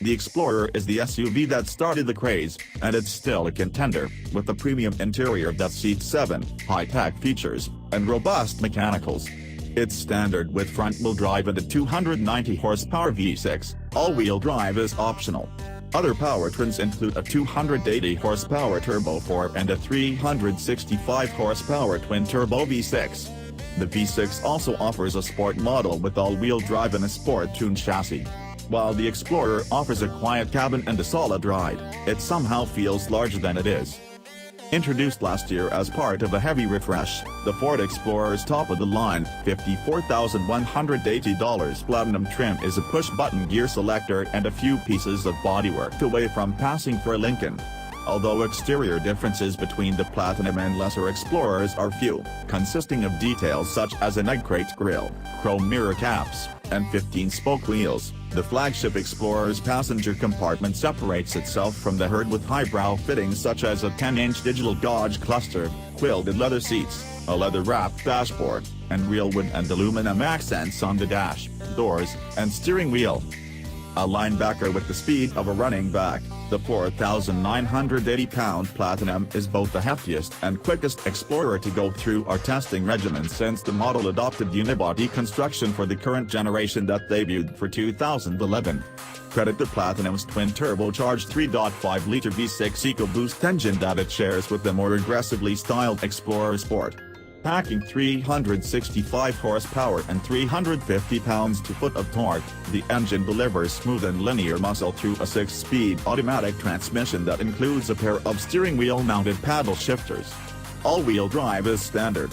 The Explorer is the SUV that started the craze, and it's still a contender, with a premium interior that seats 7 high-tech features and robust mechanicals. It's standard with front-wheel drive and a 290 horsepower V6, all-wheel drive is optional. Other powertrains include a 280 horsepower Turbo 4 and a 365 horsepower twin-turbo V6. The V6 also offers a sport model with all-wheel drive and a sport-tuned chassis. While the Explorer offers a quiet cabin and a solid ride, it somehow feels larger than it is. Introduced last year as part of a heavy refresh, the Ford Explorer's top-of-the-line, $54,180 Platinum trim is a push-button gear selector and a few pieces of bodywork away from passing for a Lincoln. Although exterior differences between the Platinum and lesser Explorers are few, consisting of details such as an egg crate grille, chrome mirror caps, and 15-spoke wheels, the flagship Explorer's passenger compartment separates itself from the herd with highbrow fittings such as a 10-inch digital gauge cluster, quilted leather seats, a leather-wrapped dashboard, and real wood and aluminum accents on the dash, doors, and steering wheel. A linebacker with the speed of a running back, the 4,980-pound Platinum is both the heftiest and quickest Explorer to go through our testing regimen since the model adopted unibody construction for the current generation that debuted for 2011. Credit the Platinum's twin-turbocharged 3.5-liter V6 EcoBoost engine that it shares with the more aggressively styled Explorer Sport. Packing 365 horsepower and 350 pounds-to-foot of torque, the engine delivers smooth and linear muscle through a 6-speed automatic transmission that includes a pair of steering wheel-mounted paddle shifters. All-wheel drive is standard,